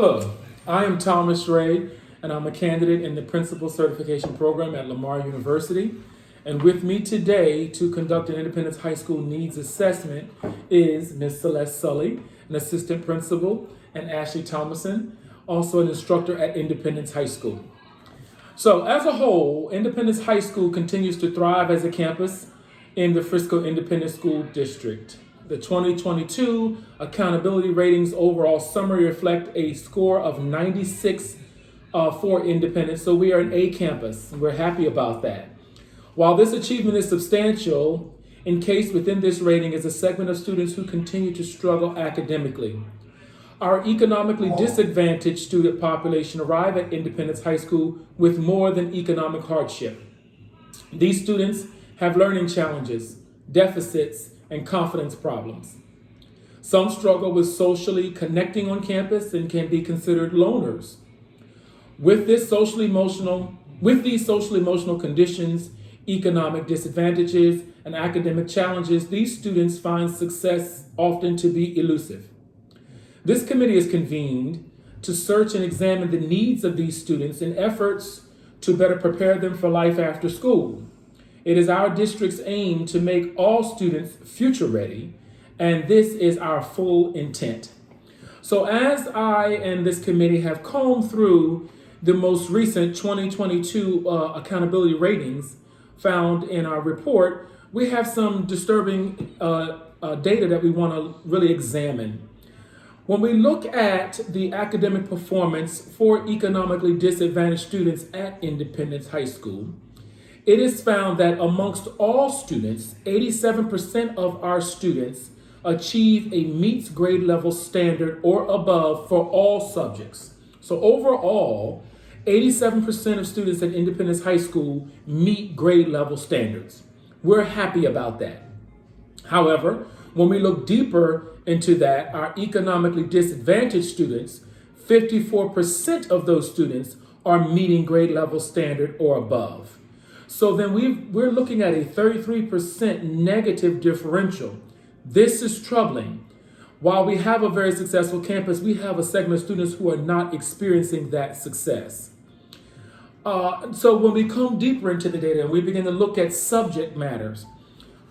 Hello, I am Thomas Ray, and I'm a candidate in the Principal Certification Program at Lamar University. And with me today to conduct an Independence High School Needs Assessment is Ms. Celeste Sully, an Assistant Principal, and Ashley Thomason, also an instructor at Independence High School. So as a whole, Independence High School continues to thrive as a campus in the Frisco Independent School District. The 2022 accountability ratings overall summary reflect a score of 96 for Independence, so we are an A campus, and we're happy about that. While this achievement is substantial, encased within this rating is a segment of students who continue to struggle academically. Our economically disadvantaged student population arrive at Independence High School with more than economic hardship. These students have learning challenges, deficits, and confidence problems. Some struggle with socially connecting on campus and can be considered loners. With these social emotional conditions, economic disadvantages, and academic challenges, these students find success often to be elusive. This committee is convened to search and examine the needs of these students in efforts to better prepare them for life after school. It is our district's aim to make all students future ready, and this is our full intent. So as I and this committee have combed through the most recent 2022 accountability ratings found in our report, we have some disturbing data that we want to really examine. When we look at the academic performance for economically disadvantaged students at Independence High School, it is found that amongst all students, 87% of our students achieve a meets grade level standard or above for all subjects. So overall, 87% of students at Independence High School meet grade level standards. We're happy about that. However, when we look deeper into that, our economically disadvantaged students, 54% of those students are meeting grade level standard or above. So then we're looking at a 33% negative differential. This is troubling. While we have a very successful campus, we have a segment of students who are not experiencing that success. So when we come deeper into the data and we begin to look at subject matters,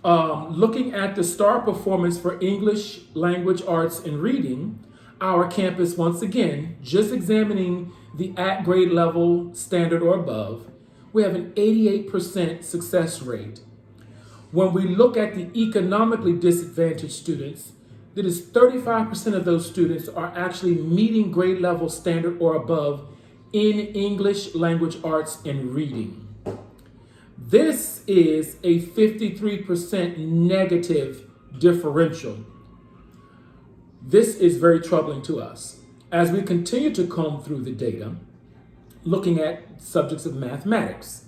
looking at the star performance for English, language arts, and reading, our campus, once again, just examining the at grade level standard or above, we have an 88% success rate. When we look at the economically disadvantaged students, that is 35% of those students are actually meeting grade level standard or above in English, language arts, and reading. This is a 53% negative differential. This is very troubling to us. As we continue to comb through the data, looking at subjects of mathematics,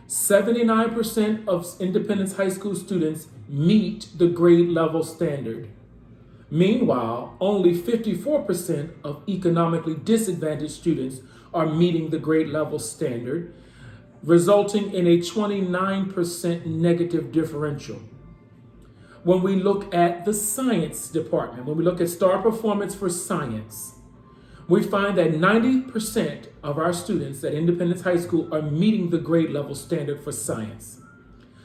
79% of Independence High School students meet the grade level standard. Meanwhile, only 54% of economically disadvantaged students are meeting the grade level standard, resulting in a 29% negative differential. When we look at the science department, when we look at star performance for science, we find that 90% of our students at Independence High School are meeting the grade level standard for science.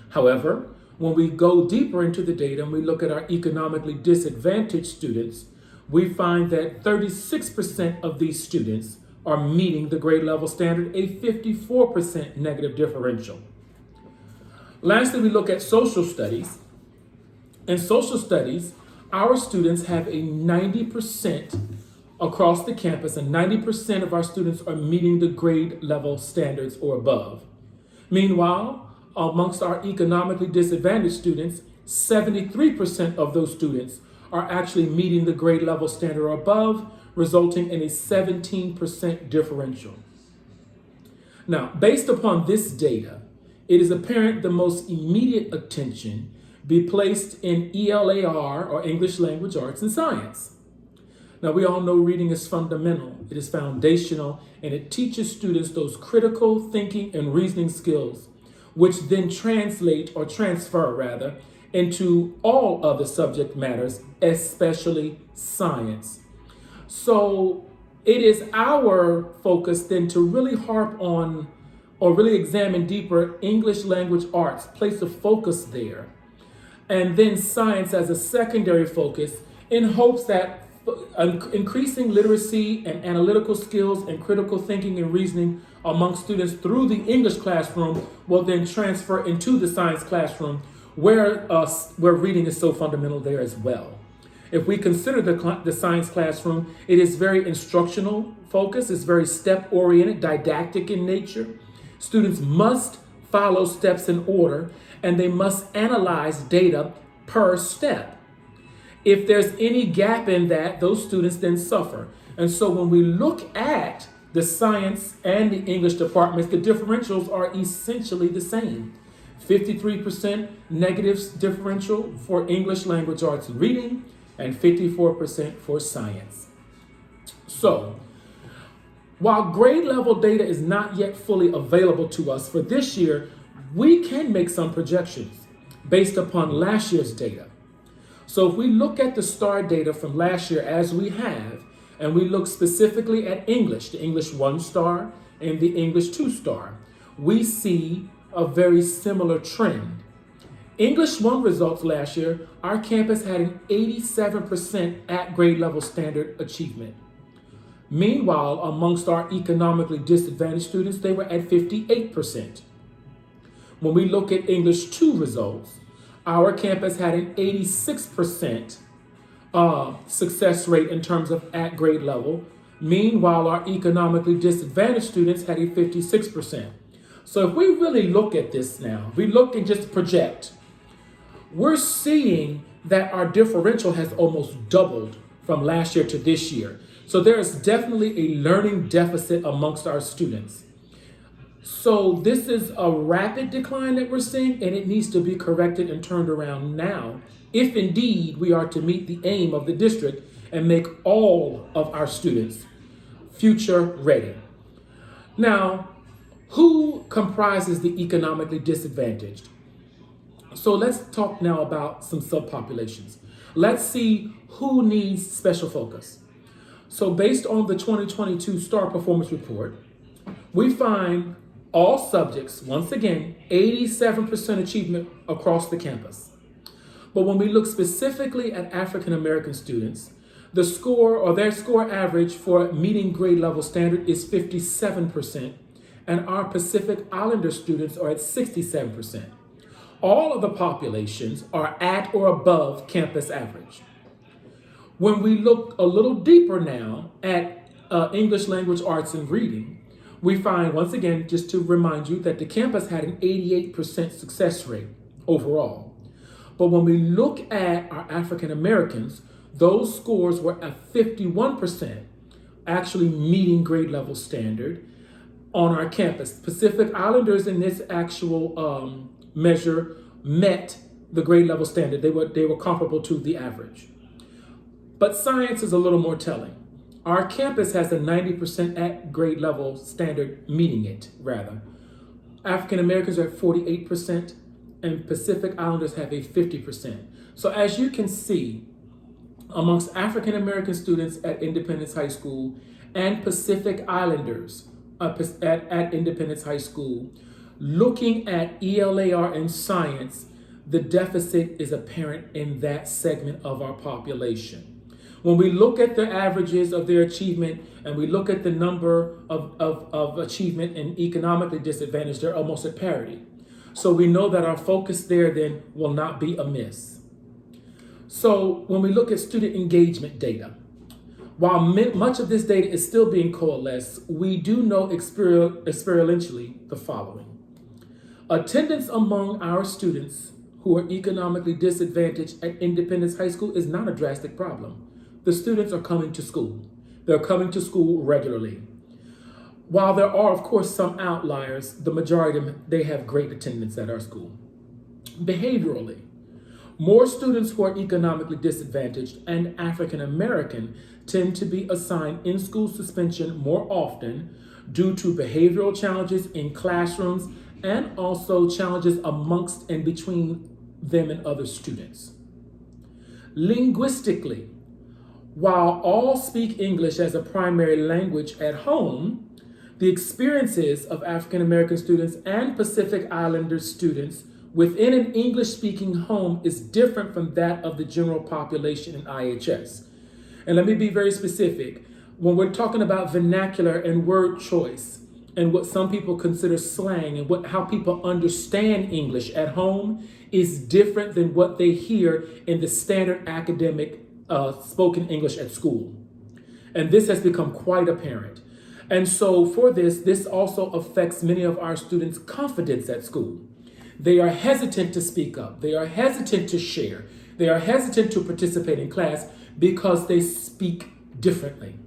However, when we go deeper into the data and we look at our economically disadvantaged students, we find that 36% of these students are meeting the grade level standard, a 54% negative differential. Lastly, we look at social studies. In social studies, our students have a 90% across the campus, and 90% of our students are meeting the grade level standards or above. Meanwhile, amongst our economically disadvantaged students, 73% of those students are actually meeting the grade level standard or above, resulting in a 17% differential. Now, based upon this data, it is apparent the most immediate attention be placed in ELAR, or English, Language, Arts, and Science. Now, we all know reading is fundamental, it is foundational, and it teaches students those critical thinking and reasoning skills, which then transfer into all other subject matters, especially science. So It is our focus then to really harp on or really examine deeper English language arts, place a focus there, and then science as a secondary focus in hopes that increasing literacy and analytical skills and critical thinking and reasoning among students through the English classroom will then transfer into the science classroom where reading is so fundamental there as well. If we consider the science classroom, it is very instructional focused, it's very step oriented, didactic in nature. Students must follow steps in order and they must analyze data per step. If there's any gap in that, those students then suffer. And so when we look at the science and the English departments, the differentials are essentially the same. 53% negative differential for English language arts and reading, and 54% for science. So, while grade level data is not yet fully available to us for this year, we can make some projections based upon last year's data. So if we look at the STAR data from last year as we have, and we look specifically at English, the English 1 star and the English 2 star, we see a very similar trend. English 1 results last year, our campus had an 87% at grade level standard achievement. Meanwhile, amongst our economically disadvantaged students, they were at 58%. When we look at English 2 results, our campus had an 86% success rate in terms of at grade level. Meanwhile, our economically disadvantaged students had a 56%. So if we really look at this now, we look and just project, we're seeing that our differential has almost doubled from last year to this year. So there is definitely a learning deficit amongst our students. So this is a rapid decline that we're seeing, and it needs to be corrected and turned around now, if indeed we are to meet the aim of the district and make all of our students future ready. Now, who comprises the economically disadvantaged? So let's talk now about some subpopulations. Let's see who needs special focus. So based on the 2022 STAR Performance Report, we find all subjects, once again, 87% achievement across the campus. But when we look specifically at African American students, the score or their score average for meeting grade level standard is 57%, and our Pacific Islander students are at 67%. All of the populations are at or above campus average. When we look a little deeper now at English language arts and reading, we find, once again, just to remind you, that the campus had an 88% success rate overall. But when we look at our African Americans, those scores were at 51%, actually meeting grade level standard on our campus. Pacific Islanders in this actual measure met the grade level standard. They were comparable to the average. But science is a little more telling. Our campus has a 90% at grade level standard, meeting it, rather. African Americans are at 48%, and Pacific Islanders have a 50%. So as you can see, amongst African American students at Independence High School and Pacific Islanders at Independence High School, looking at ELAR and science, the deficit is apparent in that segment of our population. When we look at the averages of their achievement and we look at the number of achievement in economically disadvantaged, they're almost at parity. So we know that our focus there then will not be amiss. So when we look at student engagement data, while much of this data is still being coalesced, we do know experientially the following. Attendance among our students who are economically disadvantaged at Independence High School is not a drastic problem. The students are coming to school. They're coming to school regularly. While there are, of course, some outliers, the majority of them, they have great attendance at our school. Behaviorally, more students who are economically disadvantaged and African American tend to be assigned in-school suspension more often due to behavioral challenges in classrooms and also challenges amongst and between them and other students. Linguistically, While all speak English as a primary language at home, the experiences of African American students and Pacific Islander students within an English-speaking home is different from that of the general population in IHS. And let me be very specific. When we're talking about vernacular and word choice and what some people consider slang and how people understand English at home is different than what they hear in the standard academic spoken English at school. And this has become quite apparent. And so for this also affects many of our students' confidence at school. They are hesitant to speak up. They are hesitant to share. They are hesitant to participate in class because they speak differently.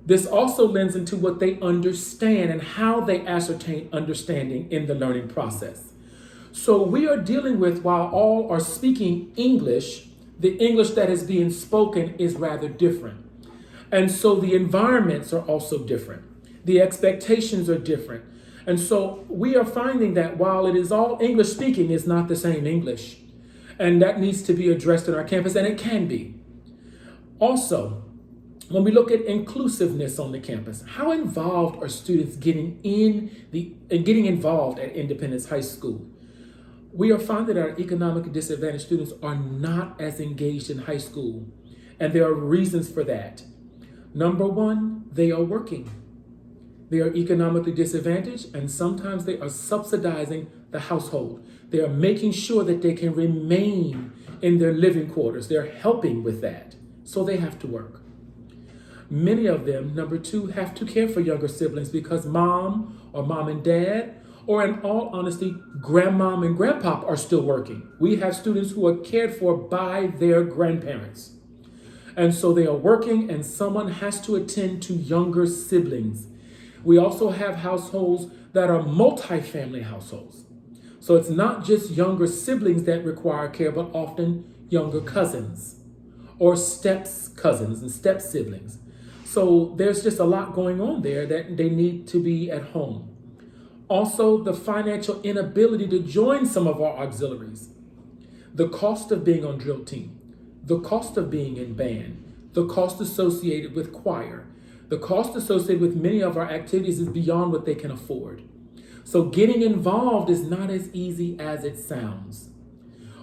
This also lends into what they understand and how they ascertain understanding in the learning process. So we are dealing with, while all are speaking English, the English that is being spoken is rather different. And so the environments are also different. The expectations are different. And so we are finding that while it is all English speaking, it's not the same English. And that needs to be addressed on our campus, and it can be. Also, when we look at inclusiveness on the campus, how involved are students getting involved at Independence High School? We are finding that our economically disadvantaged students are not as engaged in high school, and there are reasons for that. Number one, they are working. They are economically disadvantaged, and sometimes they are subsidizing the household. They are making sure that they can remain in their living quarters. They're helping with that, so they have to work. Many of them, number two, have to care for younger siblings because mom and dad, or in all honesty, grandmom and grandpop are still working. We have students who are cared for by their grandparents. And so they are working, and someone has to attend to younger siblings. We also have households that are multi-family households. So it's not just younger siblings that require care, but often younger cousins or cousins and step siblings. So there's just a lot going on there that they need to be at home. Also, the financial inability to join some of our auxiliaries. The cost of being on drill team, the cost of being in band, the cost associated with choir, the cost associated with many of our activities is beyond what they can afford. So getting involved is not as easy as it sounds.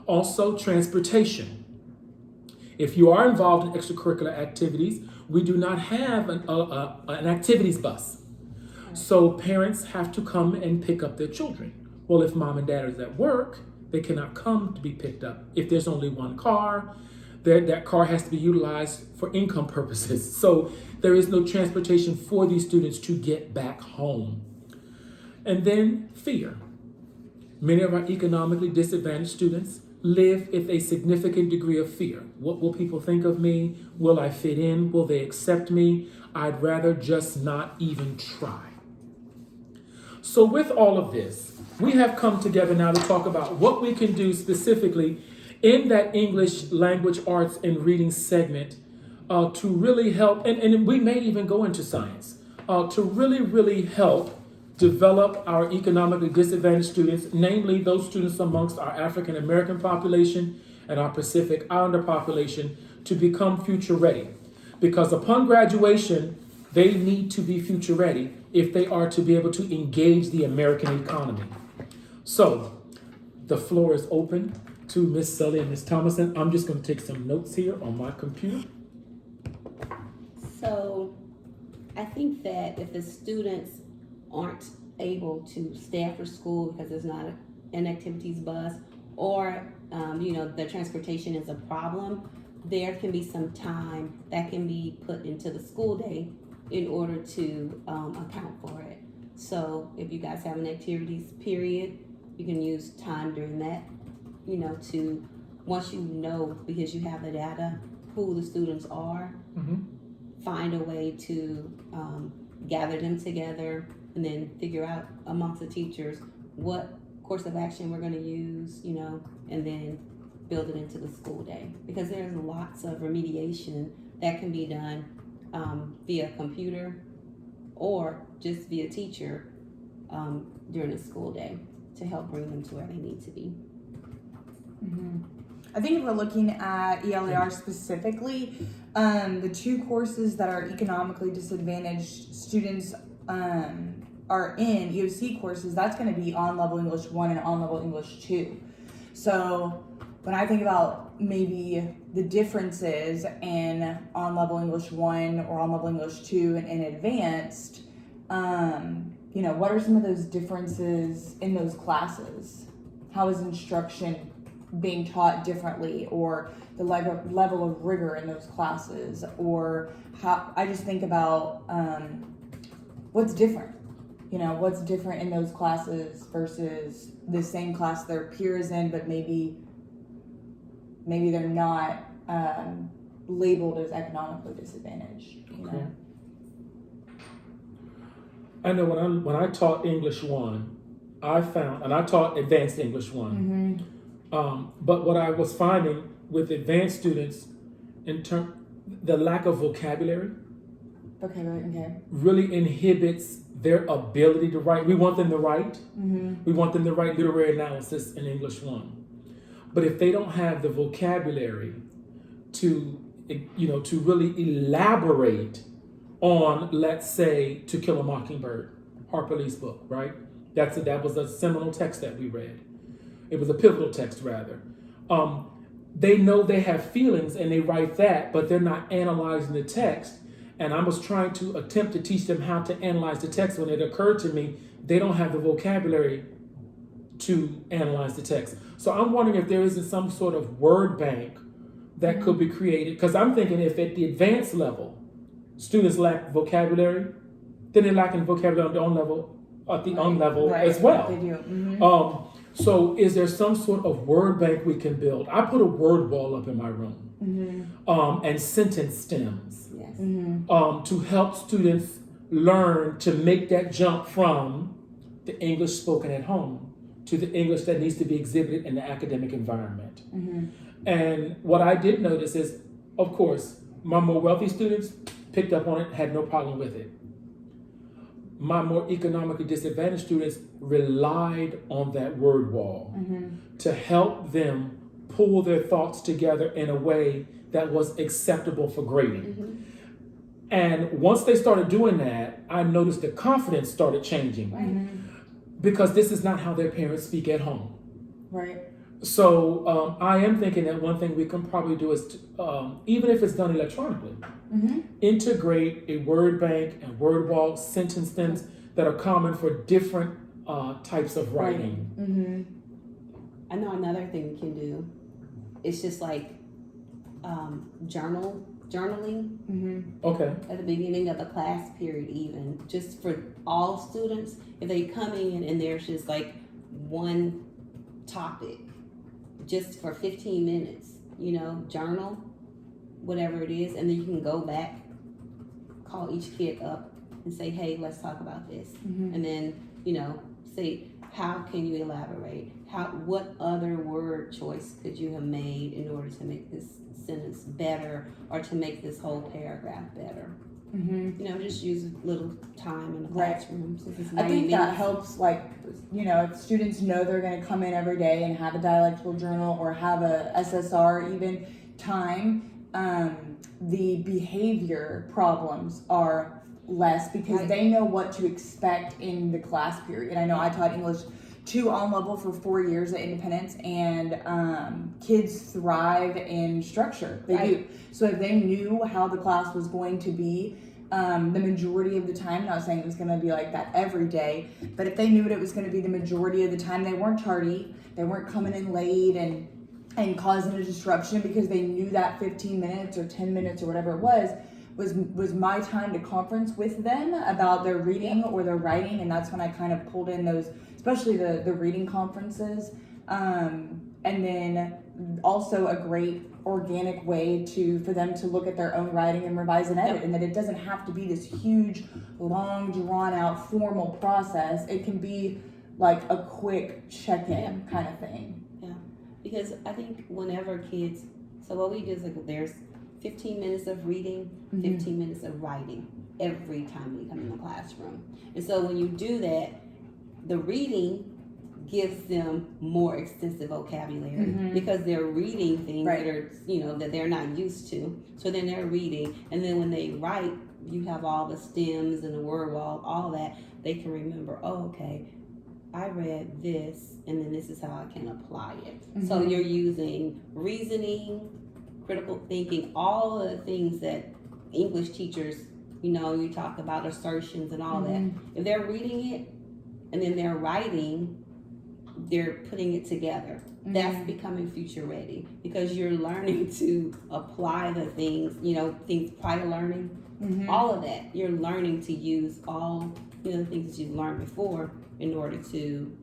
Also, transportation. If you are involved in extracurricular activities, we do not have an activities bus. So parents have to come and pick up their children. Well, if mom and dad is at work, they cannot come to be picked up. If there's only one car, that car has to be utilized for income purposes. So there is no transportation for these students to get back home. And then fear. Many of our economically disadvantaged students live with a significant degree of fear. What will people think of me? Will I fit in? Will they accept me? I'd rather just not even try. So with all of this, we have come together now to talk about what we can do specifically in that English language arts and reading segment to really help, and we may even go into science, to really help develop our economically disadvantaged students, namely those students amongst our African American population and our Pacific Islander population, to become future ready. Because upon graduation, they need to be future ready if they are to be able to engage the American economy. So the floor is open to Miss Sully and Miss Thomason. I'm just going to take some notes here on my computer. So I think that if the students aren't able to stay after school because there's not an activities bus, or the transportation is a problem, there can be some time that can be put into the school day in order to account for it. So if you guys have an activities period, you can use time during that, to, once you know, because you have the data, who the students are, find a way to gather them together and then figure out amongst the teachers what course of action we're going to use, and then build it into the school day. Because there's lots of remediation that can be done via computer or just via teacher during the school day to help bring them to where they need to be. I think if we're looking at ELAR specifically, the two courses that our economically disadvantaged students are in, EOC courses, that's going to be on-level English 1 and on-level English 2. So when I think about maybe the differences in on-level English 1 or on-level English 2 and in advanced, what are some of those differences in those classes? How is instruction being taught differently, or the level of rigor in those classes? Or how, I just think about what's different. What's different in those classes versus the same class their peers in, but maybe they're not labeled as economically disadvantaged. Okay. I know when I taught English 1, I found, and I taught advanced English 1, but what I was finding with advanced students, the lack of vocabulary really inhibits their ability to write. We want them to write. We want them to write literary analysis in English 1. But if they don't have the vocabulary to really elaborate on, let's say, To Kill a Mockingbird, Harper Lee's book, right? That was a seminal text that we read. It was a pivotal text, rather. They know they have feelings and they write that, but they're not analyzing the text. And I was trying to attempt to teach them how to analyze the text when it occurred to me they don't have the vocabulary to analyze the text. So I'm wondering if there isn't some sort of word bank that could be created, because I'm thinking if at the advanced level students lack vocabulary, then they're lacking vocabulary at the on level as well. They do. So is there some sort of word bank we can build? I put a word wall up in my room, and sentence stems, to help students learn to make that jump from the English spoken at home to the English that needs to be exhibited in the academic environment. And what I did notice is, of course, my more wealthy students picked up on it, had no problem with it. My more economically disadvantaged students relied on that word wall to help them pull their thoughts together in a way that was acceptable for grading. And once they started doing that, I noticed the confidence started changing. Because this is not how their parents speak at home. Right. So I am thinking that one thing we can probably do is, even if it's done electronically, integrate a word bank and word wall, sentence stems that are common for different types of writing. I know another thing we can do. It's just like journaling. Okay. At the beginning of the class period, even just for all students, if they come in and there's just like one topic, just for 15 minutes, journal, whatever it is, and then you can go back, call each kid up and say, hey, let's talk about this. And then, say, how can you elaborate? What other word choice could you have made in order to make this sentence better or to make this whole paragraph better? Just use a little time in the classroom. I think that helps, if students know they're going to come in every day and have a dialectical journal or have a SSR even time, the behavior problems are less because they know what to expect in the class period. I know I taught English 2 on level for 4 years at Independence, and kids thrive in structure. They do. So if they knew how the class was going to be the majority of the time, not saying it was going to be like that every day, but if they knew what it was going to be the majority of the time, they weren't tardy, they weren't coming in late and causing a disruption because they knew that 15 minutes or 10 minutes or whatever it was my time to conference with them about their reading or their writing. And that's when I kind of pulled in those, especially the reading conferences, and then also a great organic way for them to look at their own writing and revise and edit, and that it doesn't have to be this huge, long, drawn out formal process. It can be like a quick check-in kind of thing. Because I think whenever kids, so what we do is like there's 15 minutes of reading, 15 minutes of writing every time they come in the classroom. And so when you do that, the reading, gives them more extensive vocabulary because they're reading things that are, that they're not used to. So then they're reading, and then when they write, you have all the stems and the word wall, all that. They can remember, oh, okay, I read this, and then this is how I can apply it. So you're using reasoning, critical thinking, all of the things that English teachers, you talk about assertions and all that. If they're reading it and then they're writing, they're putting it together. That's becoming future ready, because you're learning to apply the things, things prior learning, all of that. You're learning to use all the things that you've learned before in order to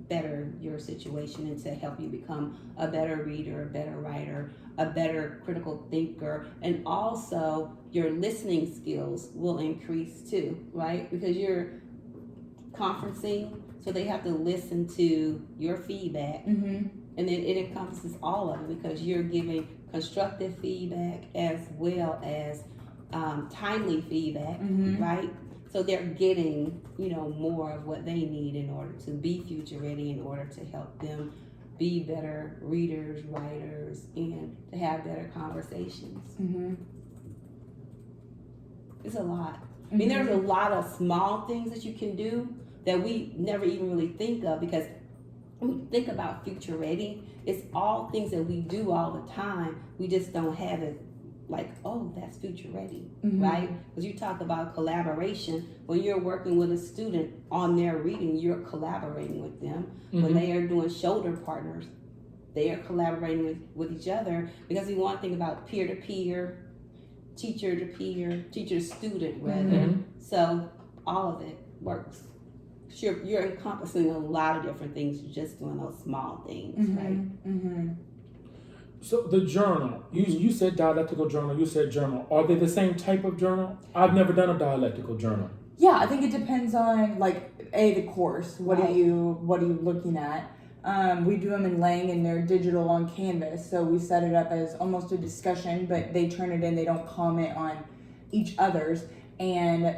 better your situation and to help you become a better reader, a better writer, a better critical thinker. And also your listening skills will increase too, right? Because you're conferencing, so they have to listen to your feedback, and then it encompasses all of it, because you're giving constructive feedback as well as timely feedback, right? So they're getting, more of what they need in order to be future ready, in order to help them be better readers, writers, and to have better conversations. It's a lot. I mean, there's a lot of small things that you can do that we never even really think of, because when we think about future ready, it's all things that we do all the time. We just don't have it like, oh, that's future ready, right? Because you talk about collaboration. When you're working with a student on their reading, you're collaborating with them. When they are doing shoulder partners, they are collaborating with each other, because we want to think about peer-to-peer, teacher-to-peer, teacher-to-student, rather. So all of it works. You're encompassing a lot of different things, just doing those small things, right? So the journal, you said dialectical journal, you said journal. Are they the same type of journal? I've never done a dialectical journal. Yeah, I think it depends on the course. What are you looking at? We do them in Lang, and they're digital on Canvas. So we set it up as almost a discussion, but they turn it in. They don't comment on each other's. And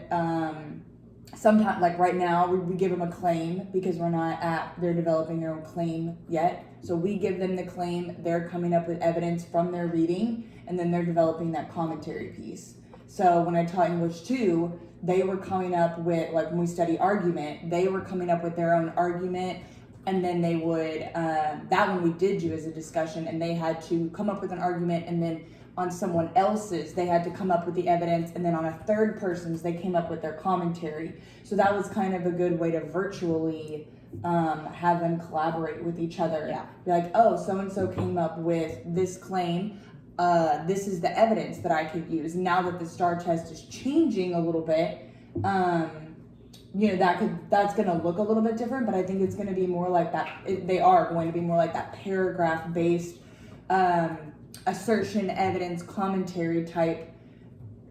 sometimes, like right now, we give them a claim, because they're developing their own claim yet. So we give them the claim, they're coming up with evidence from their reading, and then they're developing that commentary piece. So when I taught English 2, they were coming up with, when we study argument, they were coming up with their own argument, and then they would, that one we did do as a discussion, and they had to come up with an argument, and then on someone else's, they had to come up with the evidence, and then on a third person's, they came up with their commentary. So that was kind of a good way to virtually have them collaborate with each other. Yeah. Be like, oh, so-and-so came up with this claim. This is the evidence that I could use. Now that the STAR test is changing a little bit, that's going to look a little bit different, but I think it's going to be more like that. They are going to be more like that paragraph-based assertion, evidence, commentary type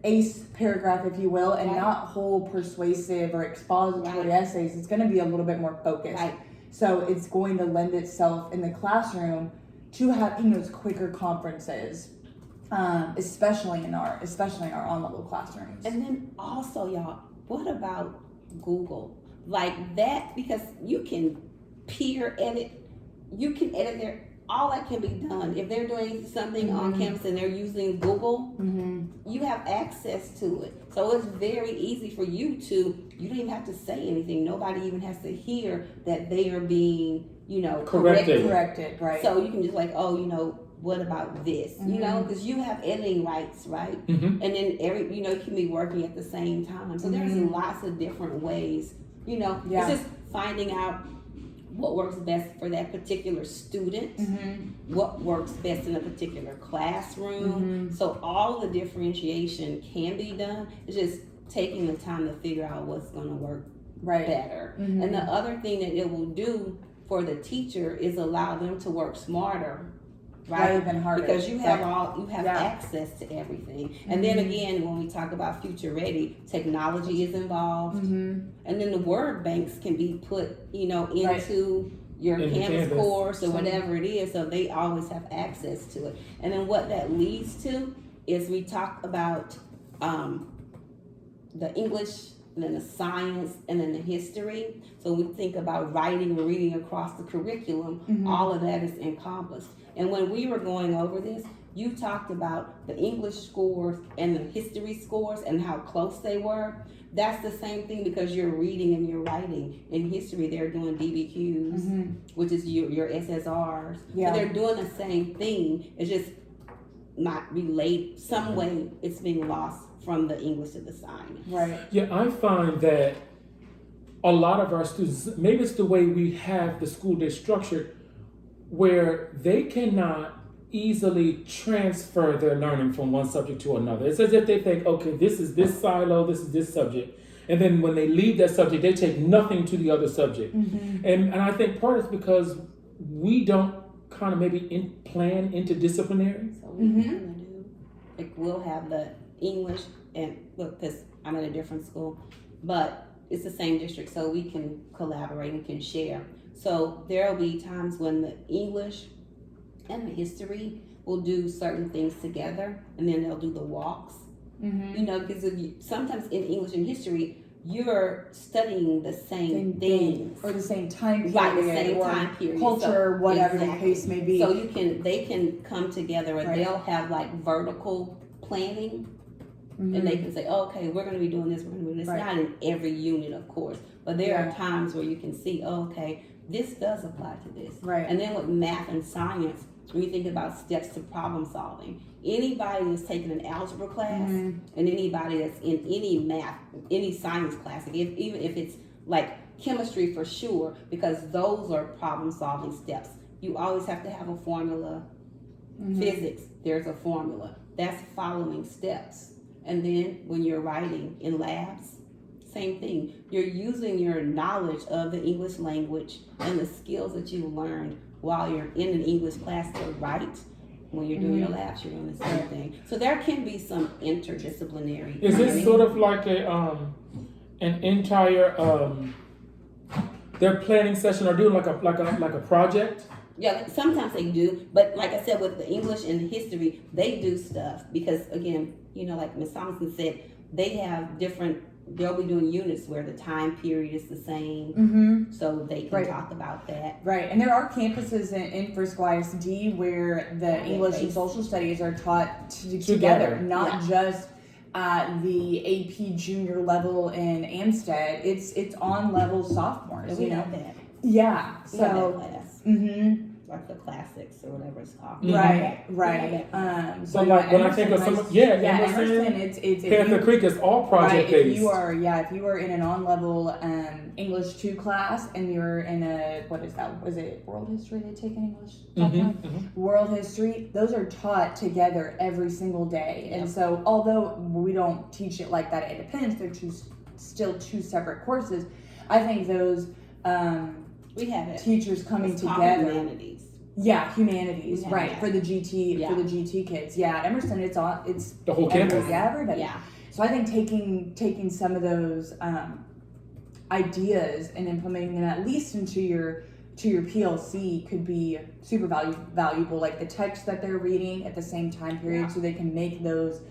ACE paragraph, if you will, and not whole persuasive or expository essays. It's going to be a little bit more focused. So it's going to lend itself in the classroom to having those quicker conferences, especially in our on-level classrooms. And then also, y'all, what about Google? Like that, because you can peer edit, you can edit all that can be done. If they're doing something on campus and they're using Google, you have access to it. So it's very easy for you don't even have to say anything. Nobody even has to hear that they are being, corrected, right? So you can just what about this? Because you have editing rights, right? And then you can be working at the same time. So there's lots of different ways, it's just finding out what works best for that particular student, what works best in a particular classroom. So all the differentiation can be done. It's just taking the time to figure out what's going to work better. And the other thing that it will do for the teacher is allow them to work smarter, right? Rather than harder. Because you have access to everything. And then again, when we talk about future ready, technology is involved. And then the word banks can be put, into your Canvas course or whatever it is. So they always have access to it. And then what that leads to is we talk about the English and then the science, and then the history. So we think about writing and reading across the curriculum, all of that is encompassed. And when we were going over this, you talked about the English scores and the history scores and how close they were. That's the same thing because you're reading and you're writing. In history, they're doing DBQs, which is your SSRs. Yeah. So they're doing the same thing. It's just not related. Some way it's being lost from the English to the science. Right. Yeah, I find that a lot of our students, maybe it's the way we have the school day structured, where they cannot easily transfer their learning from one subject to another. It's as if they think, okay, this is this silo, this is this subject. And then when they leave that subject, they take nothing to the other subject. And I think part is because we don't kind of maybe plan interdisciplinary. So we kind of do. Like we'll have the English and look, because I'm in a different school, but it's the same district, so we can collaborate and can share. So there'll be times when the English and the history will do certain things together, and then they'll do the walks. You know, because sometimes in English and history, you're studying the same things or the same time period, right? The same or time period, culture, so, whatever the exactly. case may be. So they can come together, and Right. they'll have like vertical planning. And they can say, oh, okay, we're going to be doing this, we're going to be doing this. Right. Not in every unit, of course, but there Yeah. are times where you can see, oh, okay, this does apply to this. Right. And then with math and science, when you think about steps to problem solving, anybody that's taken an algebra class and anybody that's in any math, any science class, even if it's like chemistry for sure, because those are problem solving steps. You always have to have a formula. Physics, there's a formula. That's following steps. And then when you're writing in labs, same thing. You're using your knowledge of the English language and the skills that you learned while you're in an English class to write. When you're doing your labs, you're doing the same thing. So there can be some interdisciplinary. Is this sort of like a an entire their planning session or doing like a project? Yeah, sometimes they do, but like I said, with the English and history, they do stuff because again, you know, like Ms. Thomason said, they have different. They'll be doing units where the time period is the same, so they can talk about that. Right, and there are campuses in Frisco ISD where the English and social studies are taught together, not just at the AP junior level in Amstead. It's on level sophomores. We you know, have that. yeah. We have that So, class. Like the classics or whatever it's called. right. So like when I think of Emerson, some, Emerson, it's Panther Creek is all project based. If you are in an on-level English 2 class and you're in a, what is that? Was it world history they take in English? World history, those are taught together every single day. And so although we don't teach it like that at Independence, they're still two separate courses. I think those we have it. teachers coming It's together. Humanities. Yeah, humanities, Yeah, right? yeah. For the GT, Yeah. for the GT kids. Yeah, at Emerson, it's The whole campus. Yeah, everybody. Yeah. So I think taking some of those ideas and implementing them at least into your PLC could be super valuable. Like the text that they're reading at the same time period, so they can make those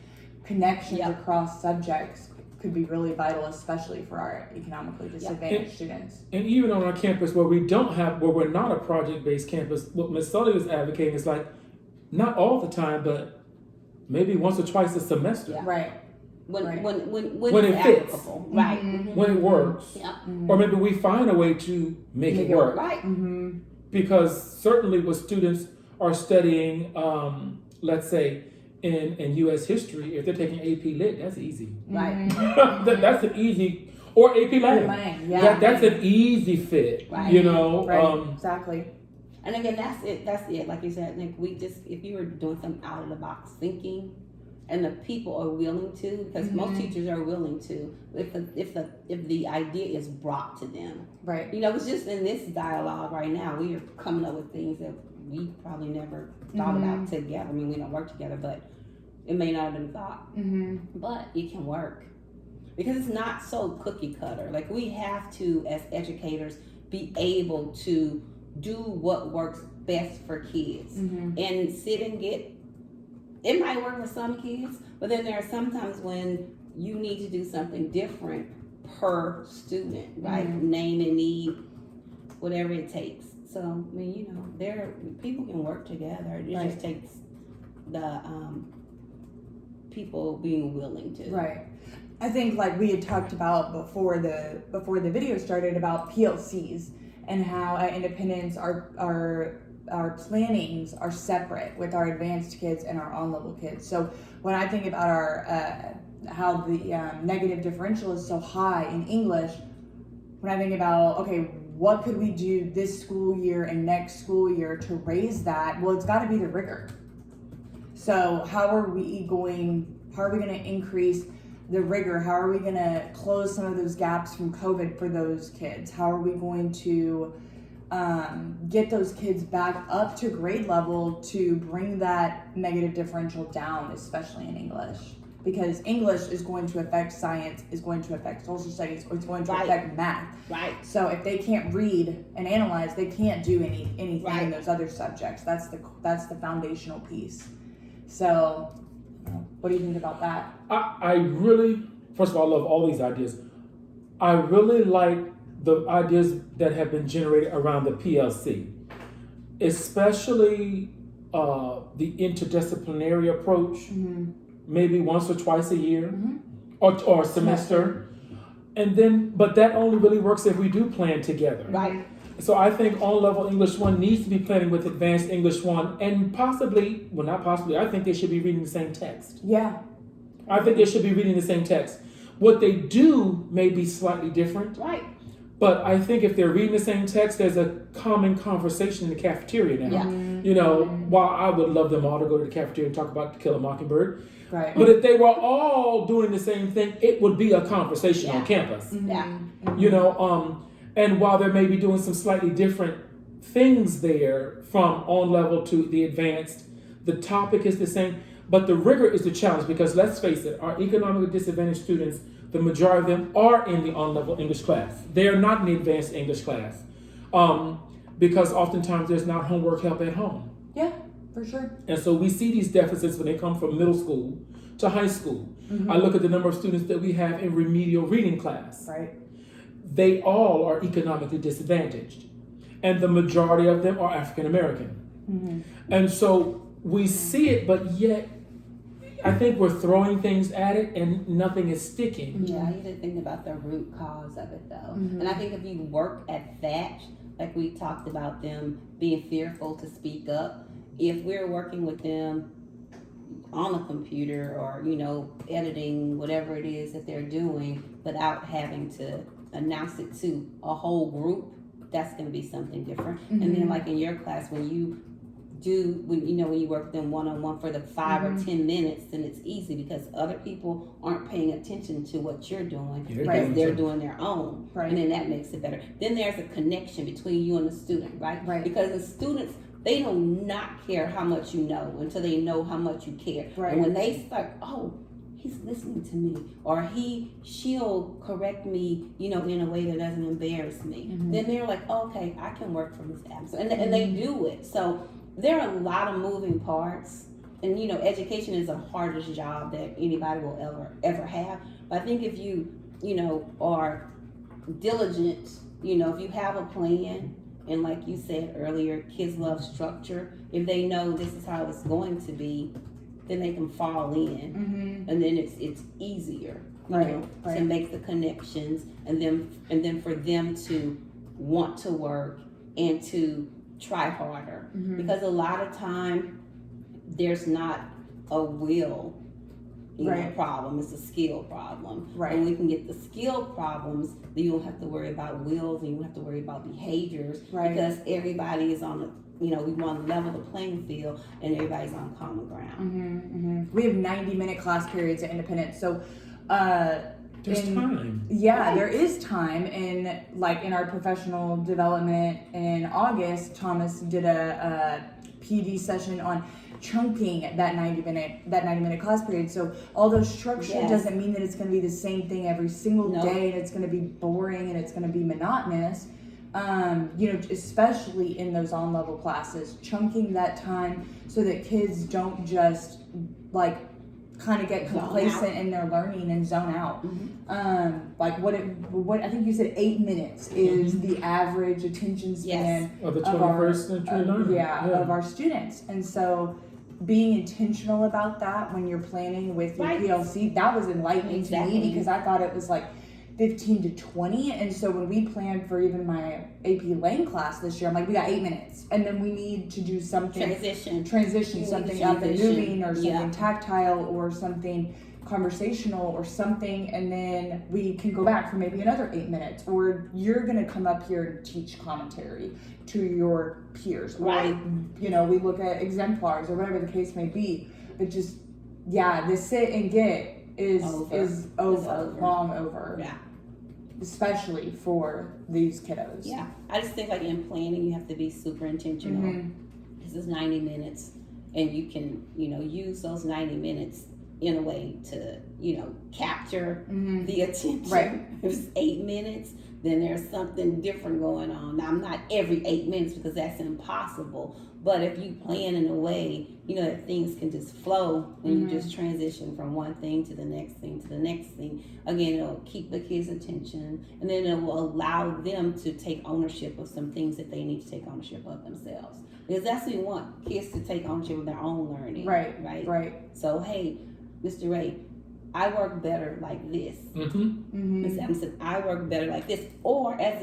connections across subjects. Could be really vital, especially for our economically disadvantaged students. And even on our campus where we're not a project-based campus, what Ms. Sully is advocating is like, not all the time, but maybe once or twice a semester. Yeah. Right. When When it's it fits. applicable. Right. When it works. Yeah. Or maybe we find a way to make it work. Right. Because certainly when students are studying, let's say, in U.S. history, if they're taking AP Lit, that's easy. Right. That's an easy, or AP Latin. That's an easy fit. Right. You know. Right. Exactly. And again, that's it. Like you said, Nick, if you were doing some out of the box thinking, and the people are willing to, because most teachers are willing to, if the idea is brought to them. Right. You know, it's just in this dialogue right now, we are coming up with things that we probably never thought about together. I mean, we don't work together, but it may not have been thought. But it can work because it's not so cookie cutter. Like we have to, as educators, be able to do what works best for kids and sit and get. It might work for some kids, but then there are some times when you need to do something different per student, right? Name and need, whatever it takes. So, I mean, you know, people can work together. It just takes the people being willing to. Right. I think like we had talked about before the video started about PLCs and how at Independence our plannings are separate with our advanced kids and our on-level kids. So when I think about our how the negative differential is so high in English, when I think about, okay, what could we do this school year and next school year to raise that? Well, it's got to be the rigor. So how are we going to increase the rigor? How are we going to close some of those gaps from COVID for those kids? How are we going to get those kids back up to grade level to bring that negative differential down, especially in English? Because English is going to affect science, is going to affect social studies, or it's going to affect math. Right. So if they can't read and analyze, they can't do anything in those other subjects. That's the foundational piece. So, what do you think about that? I really, first of all, I love all these ideas. I really like the ideas that have been generated around the PLC, especially the interdisciplinary approach, maybe once or twice a year or a semester. And then, but that only really works if we do plan together. Right. So I think on-level English 1 needs to be planning with advanced English 1, and possibly, well, not possibly, I think they should be reading the same text. Yeah. I think they should be reading the same text. What they do may be slightly different. Right. But I think if they're reading the same text, there's a common conversation in the cafeteria now. Yeah. You know, while I would love them all to go to the cafeteria and talk about To Kill a Mockingbird. Right. But if they were all doing the same thing, it would be a conversation on campus. Yeah. You know, and while they may be doing some slightly different things there from on-level to the advanced, the topic is the same, but the rigor is the challenge, because let's face it, our economically disadvantaged students, the majority of them are in the on-level English class. They're not in the advanced English class, because oftentimes there's not homework help at home. Yeah, for sure. And so we see these deficits when they come from middle school to high school. I look at the number of students that we have in remedial reading class. Right. They all are economically disadvantaged, and the majority of them are African American. And so we see it, but yet I think we're throwing things at it and nothing is sticking. Yeah, you didn't think about the root cause of it though. And I think if you work at that, like we talked about them being fearful to speak up, if we're working with them on a computer or, you know, editing whatever it is that they're doing without having to announce it to a whole group, that's going to be something different. And then like in your class, when you work with them one-on-one for the 5 or 10 minutes, then it's easy because other people aren't paying attention to what you're doing because they're doing their own. And then that makes it better. Then there's a connection between you and the student, right? Because the students, they do not care how much you know until they know how much you care. And when they start, oh, he's listening to me, or she'll correct me, you know, in a way that doesn't embarrass me, then they're like, okay, I can work for Ms. Adams. And they do it. So there are a lot of moving parts, and you know, education is the hardest job that anybody will ever have. But I think if you are diligent, you know, if you have a plan, and like you said earlier, kids love structure. If they know this is how it's going to be, then they can fall in, and then it's easier, you know, to make the connections, and then for them to want to work and to try harder, because a lot of time there's not a will problem, it's a skill problem. And we can get the skill problems, then you don't have to worry about wills, and you don't have to worry about behaviors, because everybody is on we want to level the playing field and everybody's on common ground. We have 90-minute class periods at Independence, so there's time. Yeah, there is time. And like in our professional development in August, Thomas did a PD session on chunking that 90-minute class period. So although structure doesn't mean that it's going to be the same thing every single day, and it's going to be boring and it's going to be monotonous. Especially in those on-level classes, chunking that time so that kids don't just like kind of get Zone complacent out. in their learning and zone out. Mhm. Like what I think you said 8 minutes is the average attention span Of the of our 21st century learner. of our students. And so being intentional about that when you're planning with your Right. PLC, that was enlightening to Exactly. me because I thought it was like 15 to 20. And so when we planned for even my AP Lang class this year, I'm like, we got 8 minutes. And then we need to do something Transition. something You up and transition. moving or something Yeah. tactile or something conversational or something, and then we can go back for maybe another 8 minutes, or you're going to come up here and teach commentary to your peers, Right. or we look at exemplars or whatever the case may be. But just the sit and get is Over. is over, over. long over, Yeah. especially for these kiddos. Yeah. I just think like in planning, you have to be super intentional. Mhm. This is 90 minutes, and you can, use those 90 minutes in a way to, capture Mhm. the attention. Right. If it's 8 minutes, then there's something different going on. Now, I'm not every 8 minutes because that's impossible. But if you plan in a way, that things can just flow when you just transition from one thing to the next thing to the next thing. Again, it'll keep the kids' attention, and then it will allow them to take ownership of some things that they need to take ownership of themselves. Because that's what we want, kids to take ownership of their own learning. Right. So, hey, Mr. Ray, I work better like this. Mm-hmm. Ms. Adams said, I work better like this. Or as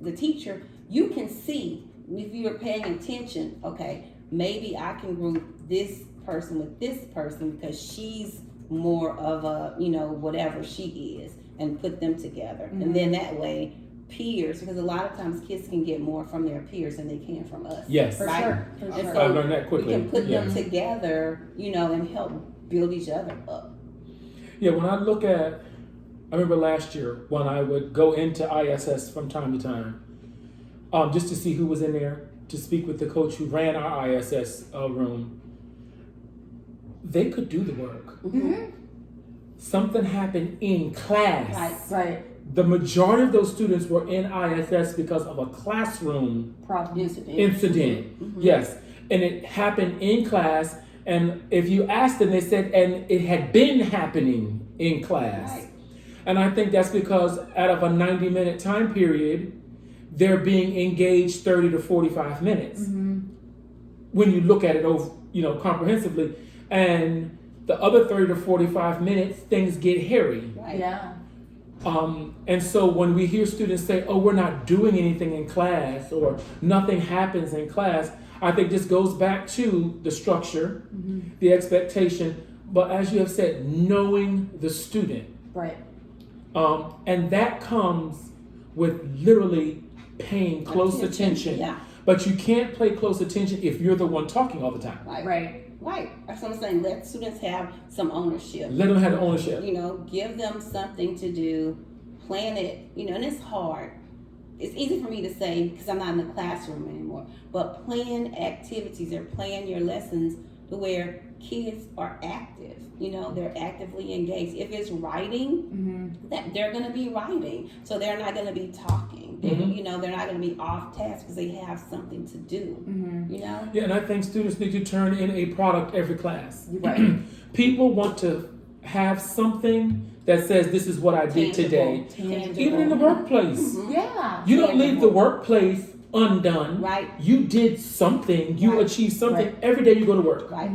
the teacher, you can see if you're paying attention, okay, maybe I can group this person with this person because she's more of a, whatever she is, and put them together. And then that way, peers, because a lot of times kids can get more from their peers than they can from us. Yes. For Right? sure. For And sure. so I learned that quickly. we can put them Yeah. together, and help build each other up. Yeah, when I look at, I remember last year when I would go into ISS from time to time, just to see who was in there, to speak with the coach who ran our ISS room. They could do the work. Mhm. Something happened in class. Right. The majority of those students were in ISS because of a classroom Problem. incident. Yes, and it happened in class. And if you asked them, they said, and it had been happening in class. Right. And I think that's because out of a 90-minute time period, they're being engaged 30 to 45 minutes. When you look at it over, comprehensively. And the other 30 to 45 minutes, things get hairy. Right. Yeah. And so when we hear students say, oh, we're not doing anything in class or nothing happens in class, I think this goes back to the structure, the expectation, but as you have said, knowing the student. Right. And that comes with literally paying close attention. Yeah. But you can't pay close attention if you're the one talking all the time. Right. That's what I'm saying. Let students have some ownership. Let them have the ownership. Give them something to do, plan it, and it's hard. It's easy for me to say because I'm not in the classroom anymore, but plan activities or plan your lessons to where kids are active, they're actively engaged. If it's writing, that they're going to be writing, so they're not going to be talking. They're not going to be off task because they have something to do, Yeah, and I think students need to turn in a product every class. Right. People want to have something that says this is what I did today. Tangible. Even in the workplace. Yeah. You don't leave the workplace undone. Right. You did something. You Right. achieved something Right. every day you go to work. Right.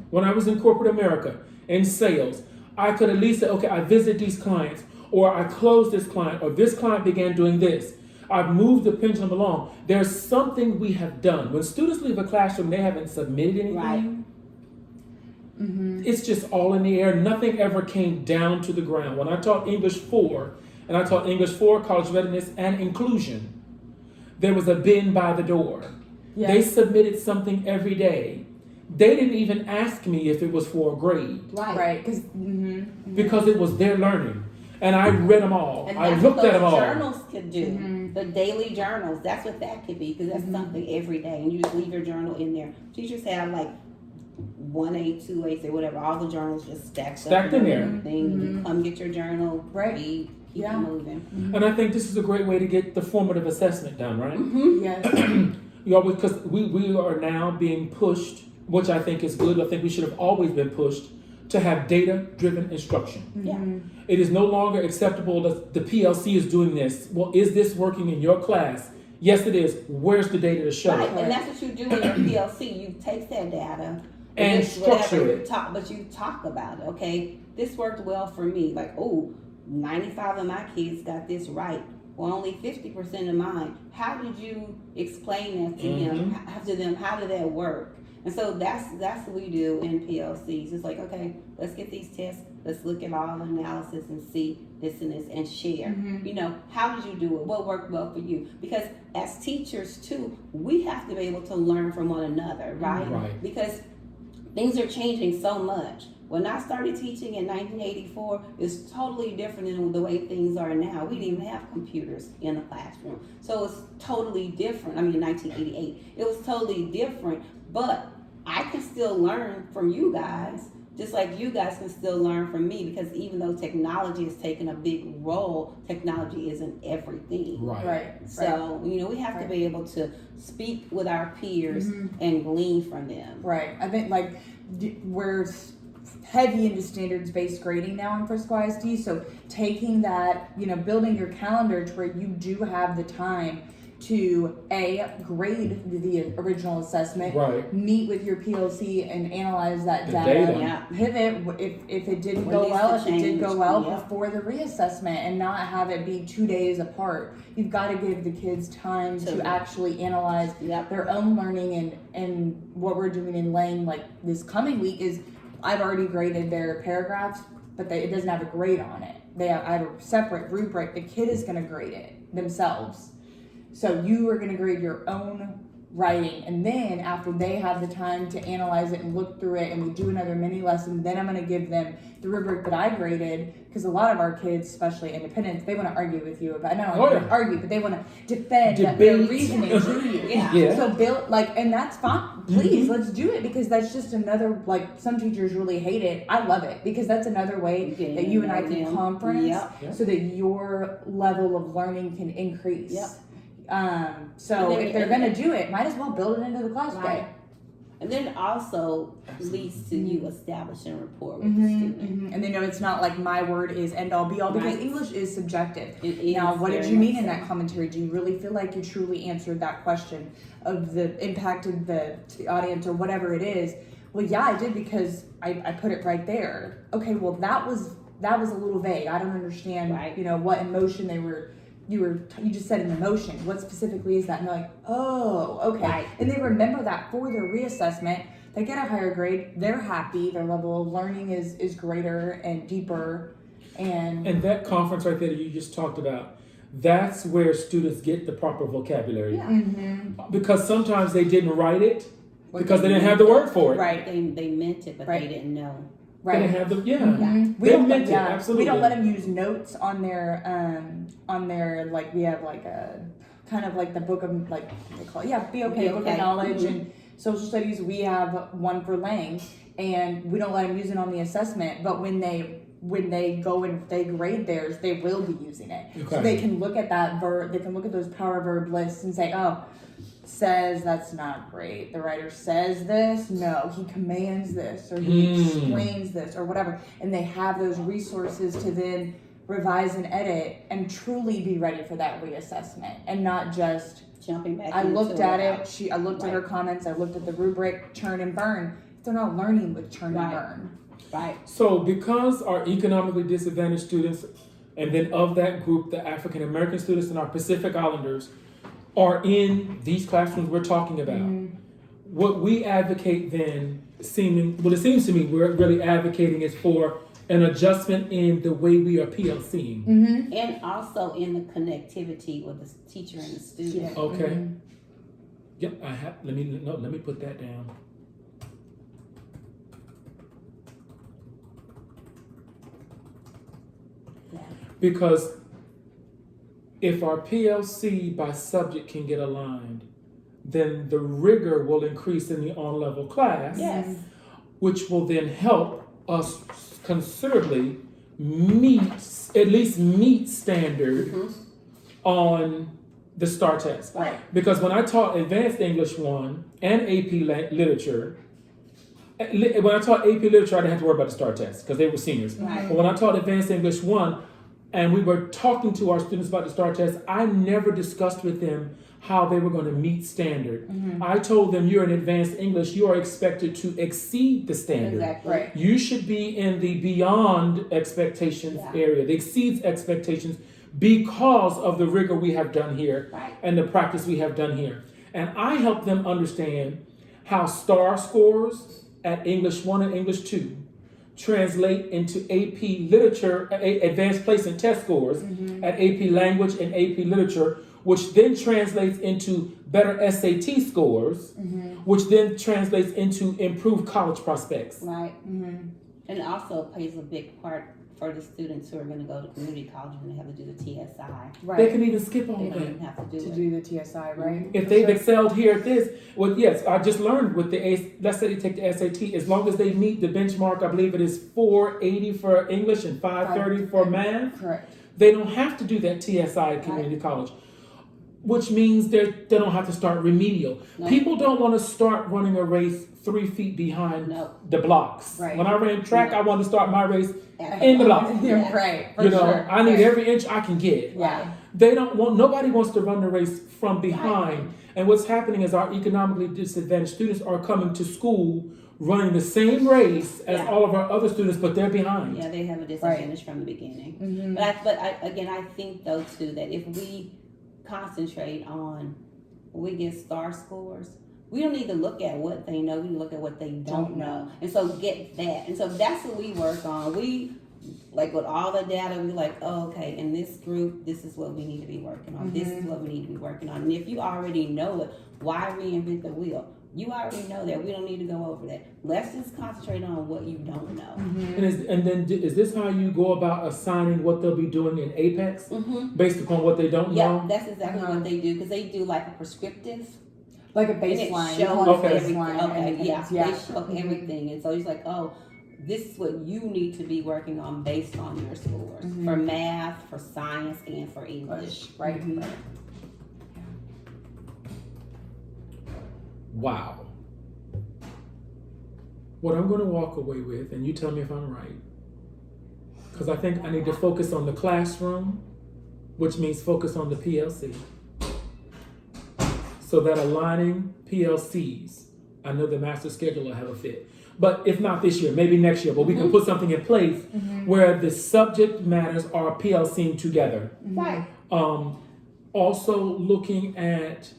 When I was in corporate America, in sales, I could at least say, okay, I visit these clients, or I closed this client, or this client began doing this. I've moved the pendulum along. There's something we have done. When students leave a classroom, they haven't submitted anything. Right. It's just all in the air. Nothing ever came down to the ground. When I taught English 4, and I taught English 4, college readiness, and inclusion, there was a bin by the door. Yeah. They submitted something every day. They didn't even ask me if it was for a grade Right. Because. because it was their learning. And I read them all. And I that's looked what at them those all. journals could do. The daily journals. That's what that could be because that's something every day. And you just leave your journal in there. Teachers have like 1A, 2A, say whatever. All the journals just stacked up in there. Everything. You come get your journal. Right. Read. Keep Yeah. it moving. And I think this is a great way to get the formative assessment done, right? Yes. Because we are now being pushed, which I think is good. I think we should have always been pushed to have data-driven instruction. Yeah. It is no longer acceptable that the PLC is doing this. Well, is this working in your class? Yes, it is. Where's the data to show Right, it? and that's what you do in your PLC. You take that data And this- structure whatever it. you talk, but you talk about it. Okay, this worked well for me. Like, oh, 95 of my kids got this right. Well, only 50% of mine. How did you explain that to them? How did that work? And so that's what we do in PLCs. It's like, okay, let's get these tests. Let's look at all the analysis and see this and this and share. You know, how did you do it? What worked well for you? Because as teachers too, we have to be able to learn from one another, right? Right. Because things are changing so much. When I started teaching in 1984, it's totally different than the way things are now. We didn't even have computers in the classroom. So it's totally different. I mean, 1988, it was totally different, but I can still learn from you guys, just like you guys can still learn from me, because even though technology has taken a big role, technology isn't everything. Right. So, you know, we have to be able to speak with our peers and glean from them. Right. I think like we're heavy into standards-based grading now in Frisco ISD. So taking that, you know, building your calendar to where you do have the time to grade the original assessment, Right. meet with your PLC and analyze that The data. data. Yeah. Pivot if it didn't What go needs well, to if it did go change. well Yeah. before the reassessment, and not have it be 2 days apart. You've got to give the kids time to actually analyze Yep. their own learning, and what we're doing in Lane like this coming week is I've already graded their paragraphs, but it doesn't have a grade on it. I have a separate rubric. The kid is going to grade it themselves. So you are going to grade your own writing, and then after they have the time to analyze it and look through it, and we do another mini lesson, then I'm going to give them the rubric that I graded, because a lot of our kids, especially independents, they want to argue with you about, not argue, but they want to defend their Debate. reasoning to you. Yeah. So build and that's fine. Please, let's do it, because that's just another, like, some teachers really hate it. I love it, because that's another way that you and I can conference so that your level of learning can increase. Yep. So And then- if they're going to do it, might as well build it into the class day. And then it also leads to you establishing rapport with the student. And they know it's not like my word is end all be all, because Right. English is subjective. It is Now, what did very you mean much in so. that commentary? Do you really feel like you truly answered that question of the impacted the audience or whatever it is? Well, yeah, I did, because I put it right there. Okay, well that was a little vague. I don't understand, Right. you know, what emotion you just said an emotion. What specifically is that? And they're like, oh, okay. Right. And they remember that for their reassessment. They get a higher grade. They're happy. Their level of learning is greater and deeper. And that conference right there that you just talked about, that's where students get the proper vocabulary. Yeah. Because sometimes they didn't write it because they didn't have the word for it. right. They meant it, but Right. they didn't know. They Right. didn't have the We They don't meant it, yeah, absolutely. We don't let them use notes on their like, we have like a kind of like the book of, like, what they call it, Be Okay, book of knowledge, and social studies. We have one for Lang, and we don't let them use it on the assessment. But when they go and they grade theirs, they will be using it. So Okay. they can look at that verb. They can look at those power verb lists and say, oh, says that's not great. The writer says this. No, he commands this, or he explains this, or whatever. And they have those resources to then revise and edit and truly be ready for that reassessment, and not just Jumping back. I looked into at it. it. I looked at her comments. I looked at the rubric, churn and burn. They're not learning with churn and burn. Right. So because our economically disadvantaged students, and then of that group, the African American students and our Pacific Islanders, are in these classrooms we're talking about, what we advocate then, it seems to me we're really advocating is for an adjustment in the way we are PLCing. And also in the connectivity with the teacher and the student. Okay. Yep, I have. Let me put that down. Because if our PLC by subject can get aligned, then the rigor will increase in the on-level class, Yes. which will then help us considerably at least meet standard on the STAR test. Right. Because when I taught Advanced English 1 and AP Literature, When I taught AP Literature, I didn't have to worry about the STAR test because they were seniors. Right. But when I taught Advanced English 1, and we were talking to our students about the STAR test, I never discussed with them how they were going to meet standard. I told them, you're in Advanced English, you are expected to exceed the standard. Exactly. Right. You should be in the beyond expectations area, the exceeds expectations, because of the rigor we have done here and the practice we have done here. And I help them understand how STAR scores at English 1 and English 2 translate into AP Literature, Advanced Placement Test scores at AP Language and AP Literature, which then translates into better SAT scores, which then translates into improved college prospects. Right. And it also plays a big part for the students who are going to go to community college when they have to do the TSI. Right. They can even skip all They of don't that. even have to do To it. do the TSI, right? If they've excelled here at this, well, yes, I just learned with let's say they take the SAT, as long as they meet the benchmark, I believe it is 480 for English and 530 for math, Correct. they don't have to do that TSI at community college, which means they don't have to start remedial. No. People don't want to start running a race 3 feet behind the blocks. Right. When I ran track, I wanted to start my race Yeah. in the blocks. Yeah, right. For You know, sure. I need Right. every inch I can get. Yeah. Nobody wants to run the race from behind. And what's happening is our economically disadvantaged students are coming to school running the same race as all of our other students, but they're behind. Yeah, they have a disadvantage from the beginning. But I think though too that if we concentrate on when we get STAR scores, we don't need to look at what they know. We need to look at what they don't know, and so get that. And so that's what we work on. We like with all the data. We like, oh, okay, in this group, this is what we need to be working on. This is what we need to be working on. And if you already know it, why reinvent the wheel? You already know that. We don't need to go over that. Let's just concentrate on what you don't know. And then is this how you go about assigning what they'll be doing in Apex based upon what they don't Yeah, know? that's exactly what they do because they do like a prescriptive. Like a And it baseline. shows Okay. everything. Okay, and yeah, yeah. they show everything, and so it's like, oh, this is what you need to be working on based on your scores for math, for science, and for English. Right. Wow. What I'm going to walk away with, and you tell me if I'm right, because I think I need to focus on the classroom, which means focus on the PLC. So that aligning PLCs, I know the master schedule will have a fit. But if not this year, maybe next year, but we can put something in place where the subject matters are PLCing together. Right. Also looking at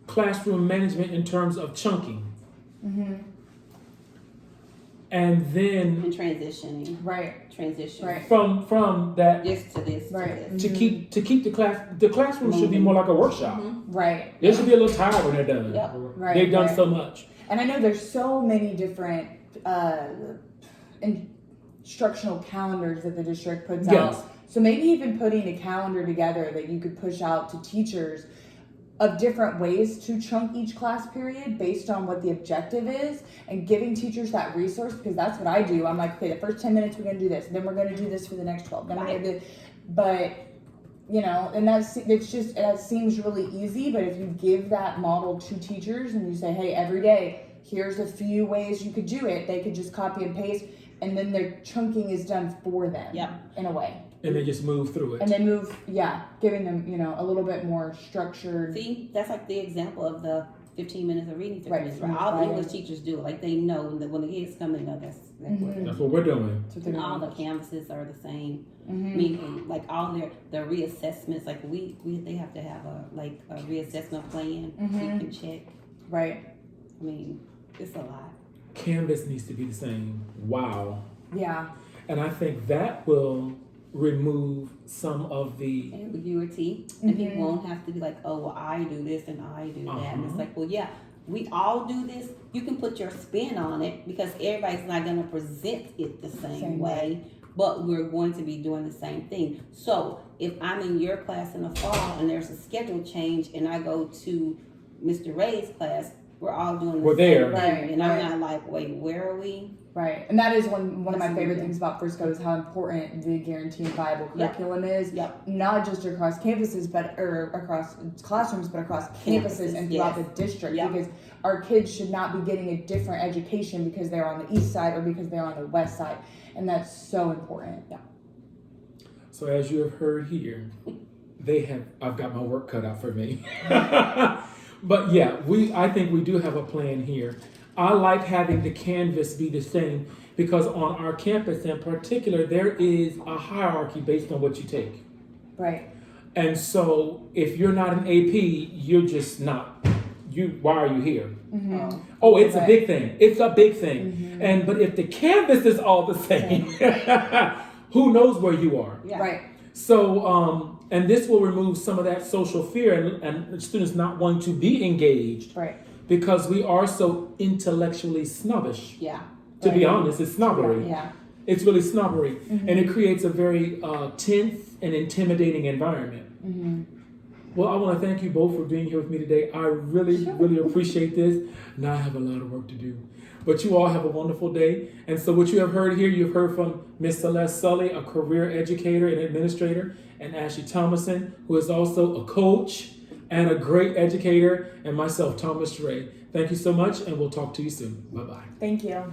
classroom management in terms of chunking. And then And transitioning. Right. Transition. Right. from that This to this Right. to this. to keep the classroom should be more like a workshop. Right. They should be a little tired when they're done. Yep. Right. They've done right. so much. And I know there's so many different instructional calendars that the district puts Yes. out. So maybe even putting a calendar together that you could push out to teachers of different ways to chunk each class period based on what the objective is and giving teachers that resource, because that's what I do. I'm like, okay, the first 10 minutes we're going to do this, then we're going to do this for the next 12. Then we're going to do, but you know, and that seems really easy, but if you give that model to teachers and you say, hey, every day, here's a few ways you could do it, they could just copy and paste, and then their chunking is done for them in a way. And they just move through it. And then giving them, you know, a little bit more structured. See, that's like the example of the 15 minutes of reading. Right. All the Right. English teachers do it. Like they know that when the kids come, they know that's That's what we're doing. and all the canvases are the same. I mean, like all their reassessments, like they have to have a reassessment plan we can check. Right. I mean, it's a lot. Canvas needs to be the same. Wow. Yeah. And I think that will remove some of the Ambiguity, and people won't have to be like, oh, well, I do this and I do that, and it's like, well, yeah, we all do this. You can put your spin on it because everybody's not going to present it the same way, but we're going to be doing the same thing. So if I'm in your class in the fall and there's a schedule change and I go to Mr. Ray's class, we're all doing the same thing. Right, And I'm not like, wait, where are we? Right, and that is one of my Absolutely. favorite things about Frisco is how important the guaranteed and viable curriculum is. Yep. Not just across campuses, or across classrooms, but across campuses and throughout yes. the district. Yep. Because our kids should not be getting a different education because they're on the east side or because they're on the west side, and that's so important. Yeah. So as you have heard here, I've got my work cut out for me. But yeah, I think we do have a plan here. I like having the canvas be the same because on our campus in particular, there is a hierarchy based on what you take. Right. And so if you're not an AP, you're just not. Why are you here? Mm-hmm. Oh, it's a Right. big thing. It's a big thing. Mm-hmm. But if the canvas is all the same, who knows where you are? Yeah. Right. So, and this will remove some of that social fear and students not wanting to be engaged Right. because we are so intellectually snobbish. Yeah. To be Right. honest, it's snobbery. Yeah. It's really snobbery. Mm-hmm. And it creates a very tense and intimidating environment. Mm-hmm. Well, I want to thank you both for being here with me today. I really, really appreciate this. Now I have a lot of work to do. But you all have a wonderful day. And so what you have heard here, you've heard from Miss Celeste Sully, a career educator and administrator, and Ashley Thomason, who is also a coach and a great educator, and myself, Thomas Ray. Thank you so much, and we'll talk to you soon. Bye-bye. Thank you.